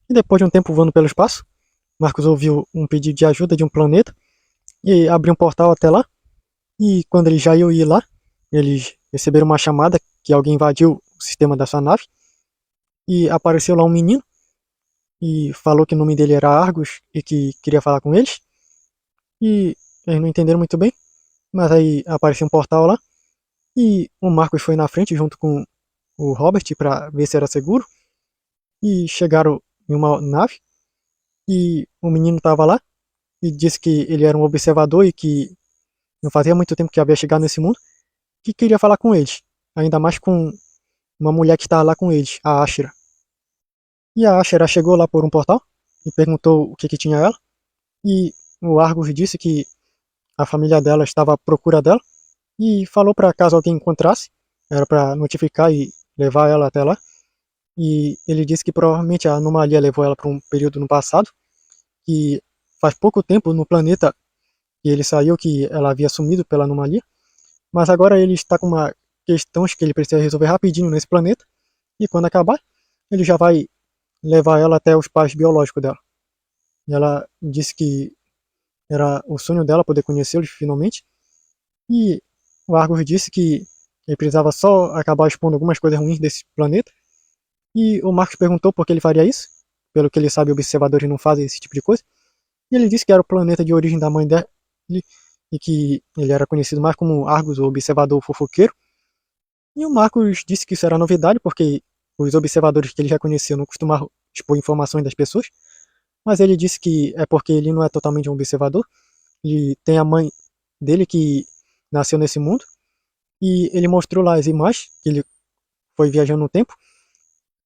E depois de um tempo voando pelo espaço, Marcos ouviu um pedido de ajuda de um planeta e abriu um portal até lá. E quando eles já iam ir lá, eles receberam uma chamada que alguém invadiu o sistema da sua nave e apareceu lá um menino e falou que o nome dele era Argus e que queria falar com eles. E eles não entenderam muito bem, mas aí apareceu um portal lá e o Marcos foi na frente junto com o Robert para ver se era seguro e chegaram em uma nave e o menino estava lá e disse que ele era um observador e que não fazia muito tempo que havia chegado nesse mundo, que queria falar com eles, ainda mais com uma mulher que estava lá com eles, a Ashera. E a Ashera chegou lá por um portal e perguntou o que tinha ela, e o Argus disse que a família dela estava à procura dela e falou para caso alguém encontrasse, era para notificar e levar ela até lá. E ele disse que provavelmente a anomalia levou ela para um período no passado, que faz pouco tempo no planeta que ele saiu que ela havia sumido pela anomalia, mas agora ele está com uma questão que ele precisa resolver rapidinho nesse planeta, e quando acabar, ele já vai levar ela até os pais biológicos dela. E ela disse que era o sonho dela poder conhecê-los finalmente, e o Argus disse que ele precisava só acabar expondo algumas coisas ruins desse planeta, e o Marcos perguntou por que ele faria isso, pelo que ele sabe, observadores não fazem esse tipo de coisa, e ele disse que era o planeta de origem da mãe dele, e que ele era conhecido mais como Argus, o observador fofoqueiro. E o Marcos disse que isso era novidade, porque os observadores que ele já conhecia não costumavam expor informações das pessoas, mas ele disse que é porque ele não é totalmente um observador, ele tem a mãe dele que nasceu nesse mundo, e ele mostrou lá as imagens, que ele foi viajando no tempo,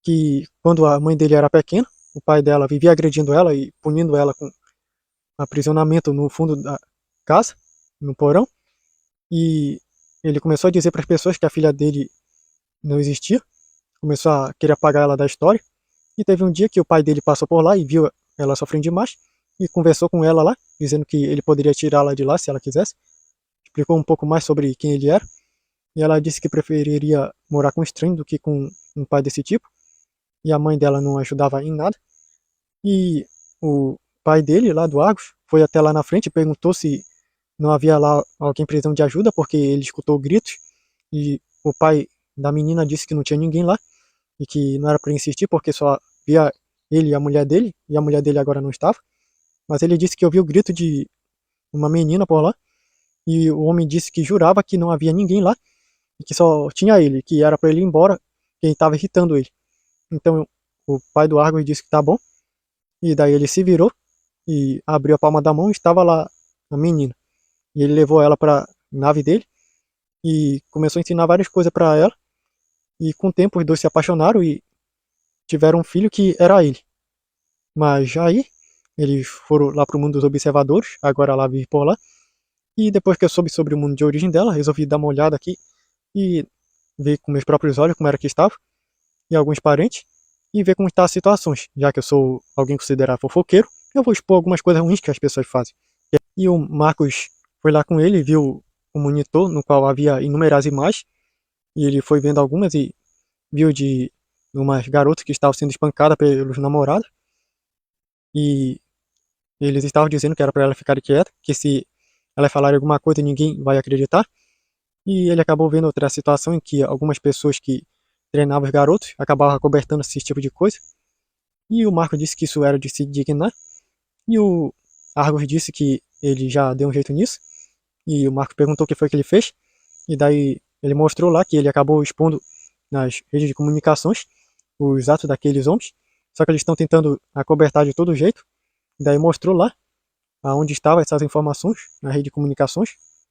que quando a mãe dele era pequena, o pai dela vivia agredindo ela e punindo ela com aprisionamento no fundo da casa, no porão, e ele começou a dizer para as pessoas que a filha dele não existia, começou a querer apagar ela da história, e teve um dia que o pai dele passou por lá e viu ela sofrendo demais, e conversou com ela lá, dizendo que ele poderia tirá-la de lá se ela quisesse, explicou um pouco mais sobre quem ele era, e ela disse que preferiria morar com um estranho do que com um pai desse tipo, e a mãe dela não ajudava em nada, e o pai dele, lá do Argos, foi até lá na frente e perguntou se não havia lá alguém precisando de ajuda, porque ele escutou gritos, e o pai da menina disse que não tinha ninguém lá, e que não era para insistir, porque só via ele e a mulher dele agora não estava, mas ele disse que ouviu o grito de uma menina por lá, e o homem disse que jurava que não havia ninguém lá, e que só tinha ele, que era para ele ir embora, que estava irritando ele. Então o pai do Argos disse que tá bom, e daí ele se virou e abriu a palma da mão e estava lá a menina. E ele levou ela para nave dele e começou a ensinar várias coisas para ela. E com o tempo os dois se apaixonaram e tiveram um filho que era ele. Mas aí eles foram lá pro mundo dos observadores, agora ela vive por lá. E depois que eu soube sobre o mundo de origem dela, resolvi dar uma olhada aqui e ver com meus próprios olhos como era que estava, e alguns parentes, e ver como está as situações. Já que eu sou alguém considerado fofoqueiro, eu vou expor algumas coisas ruins que as pessoas fazem. E o Marcos foi lá com ele, viu o monitor no qual havia inúmeras imagens, e ele foi vendo algumas e viu de umas garotas que estavam sendo espancadas pelos namorados, e eles estavam dizendo que era para ela ficar quieta, que se ela falar alguma coisa ninguém vai acreditar. E ele acabou vendo outra situação em que algumas pessoas que treinavam os garotos acabavam acobertando esse tipo de coisa. E o Marco disse que isso era de se dignar. E o Argos disse que ele já deu um jeito nisso. E o Marco perguntou o que foi que ele fez. E daí ele mostrou lá que ele acabou expondo nas redes de comunicações os atos daqueles homens. Só que eles estão tentando acobertar de todo jeito. E daí mostrou lá aonde estavam essas informações na rede de comunicações.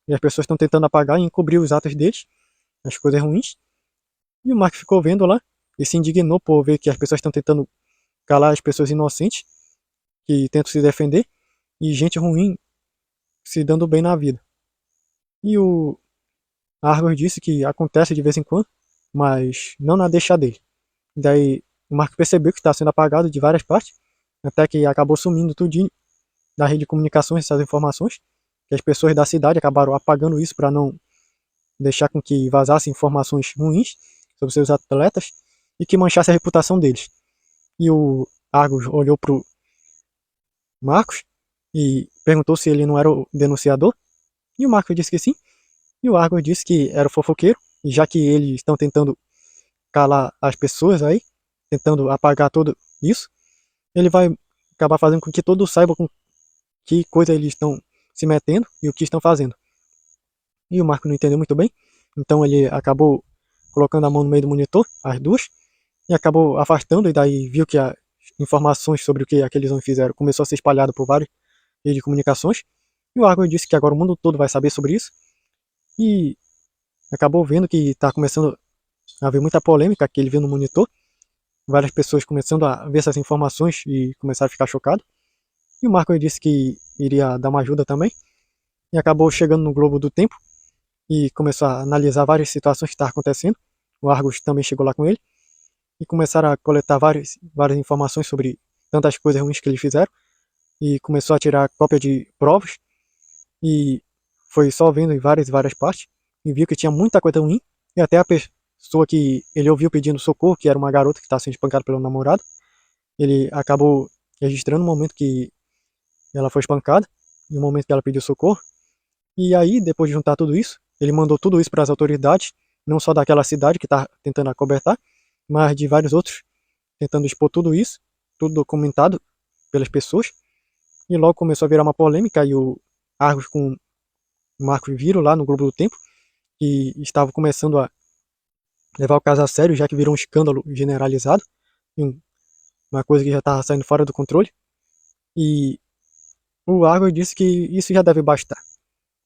E as pessoas estão tentando apagar e encobrir os atos deles, as coisas ruins. E o Mark ficou vendo lá e se indignou por ver que as pessoas estão tentando calar as pessoas inocentes que tentam se defender e gente ruim se dando bem na vida. E o Argos disse que acontece de vez em quando, mas não na deixa dele. Daí o Mark percebeu que está sendo apagado de várias partes, até que acabou sumindo tudinho da rede de comunicações essas informações, que as pessoas da cidade acabaram apagando isso para não deixar com que vazassem informações ruins sobre seus atletas e que manchasse a reputação deles. E o Argus olhou pro Marcos e perguntou se ele não era o denunciador. E o Marcos disse que sim. E o Argus disse que era o fofoqueiro. E já que eles estão tentando calar as pessoas aí, tentando apagar tudo isso, ele vai acabar fazendo com que todos saibam com que coisa eles estão se metendo e o que estão fazendo. E o Marco não entendeu muito bem, então ele acabou colocando a mão no meio do monitor, as duas, e acabou afastando, e daí viu que as informações sobre o que aqueles homens fizeram começou a ser espalhado por vários meios de comunicações, e o Argo disse que agora o mundo todo vai saber sobre isso, e acabou vendo que está começando a haver muita polêmica que ele viu no monitor, várias pessoas começando a ver essas informações e começaram a ficar chocados, e o Marco disse que iria dar uma ajuda também, e acabou chegando no Globo do Tempo, e começou a analisar várias situações que estavam acontecendo. O Argus também chegou lá com ele e começaram a coletar várias informações sobre tantas coisas ruins que eles fizeram e começou a tirar cópia de provas e foi só vendo em várias partes e viu que tinha muita coisa ruim e até a pessoa que ele ouviu pedindo socorro, que era uma garota que estava sendo espancada pelo namorado, ele acabou registrando o momento que ela foi espancada e o momento que ela pediu socorro. E aí, depois de juntar tudo isso, ele mandou tudo isso para as autoridades, não só daquela cidade que está tentando acobertar, mas de vários outros, tentando expor tudo isso, tudo documentado pelas pessoas. E logo começou a virar uma polêmica e o Argos com o Marcos viram lá no Globo do Tempo e estavam começando a levar o caso a sério, já que virou um escândalo generalizado, uma coisa que já estava saindo fora do controle. E o Argos disse que isso já deve bastar,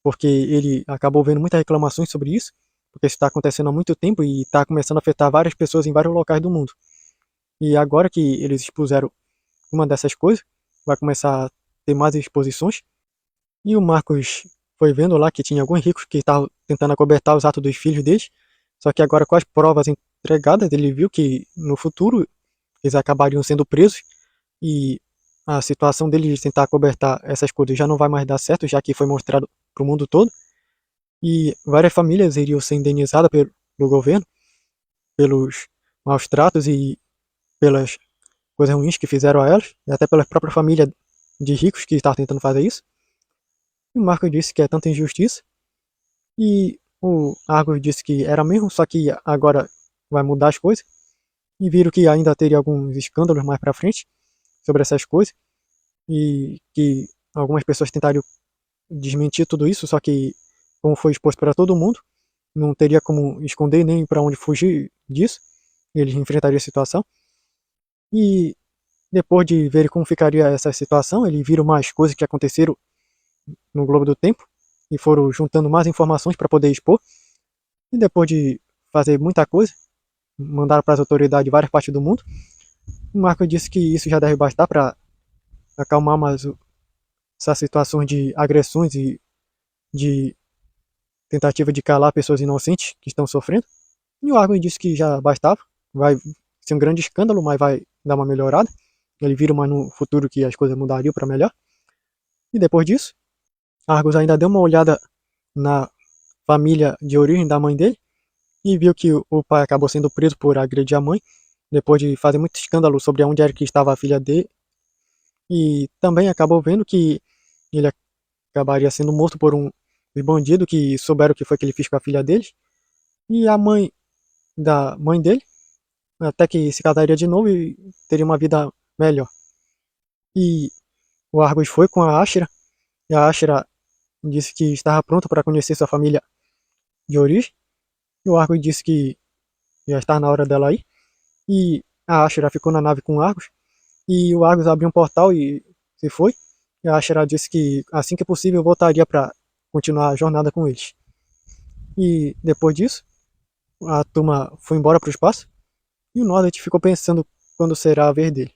porque ele acabou vendo muitas reclamações sobre isso, porque isso está acontecendo há muito tempo e está começando a afetar várias pessoas em vários locais do mundo. E agora que eles expuseram uma dessas coisas, vai começar a ter mais exposições. E o Marcos foi vendo lá que tinha alguns ricos que estavam tentando acobertar os atos dos filhos deles, só que agora com as provas entregadas, ele viu que no futuro eles acabariam sendo presos e a situação deles de tentar acobertar essas coisas já não vai mais dar certo, já que foi mostrado para o mundo todo. E várias famílias iriam ser indenizadas pelo governo, pelos maus tratos e pelas coisas ruins que fizeram a elas, e até pela própria família de ricos que estavam tentando fazer isso. E o Marcos disse que é tanta injustiça, e o Argos disse que era mesmo, só que agora vai mudar as coisas, e viram que ainda teria alguns escândalos mais pra frente sobre essas coisas, e que algumas pessoas tentariam desmentir tudo isso, só que como foi exposto para todo mundo, não teria como esconder nem para onde fugir disso, eles enfrentariam a situação. E depois de ver como ficaria essa situação, eles viram mais coisas que aconteceram no Globo do Tempo e foram juntando mais informações para poder expor. E depois de fazer muita coisa, mandaram para as autoridades de várias partes do mundo. O Marco disse que isso já deve bastar para acalmar mais essas situações de agressões e de tentativa de calar pessoas inocentes que estão sofrendo. E o Argo disse que já bastava, vai ser um grande escândalo, mas vai dar uma melhorada. Ele vira mais no futuro que as coisas mudariam para melhor. E depois disso, Argos ainda deu uma olhada na família de origem da mãe dele e viu que o pai acabou sendo preso por agredir a mãe, depois de fazer muito escândalo sobre onde era que estava a filha dele. E também acabou vendo que ele acabaria sendo morto por um bandido que souberam o que foi que ele fez com a filha dele. E a mãe da mãe dele até que se casaria de novo e teria uma vida melhor. E o Argos foi com a Ashra, e a Ashra disse que estava pronta para conhecer sua família de origem, e o Argos disse que já estava na hora dela aí, e a Ashra ficou na nave com o Argos, e o Argos abriu um portal e se foi, e a Ashra disse que assim que possível voltaria para continuar a jornada com eles. E depois disso, a turma foi embora para o espaço, e o Nordet ficou pensando quando será a vez dele.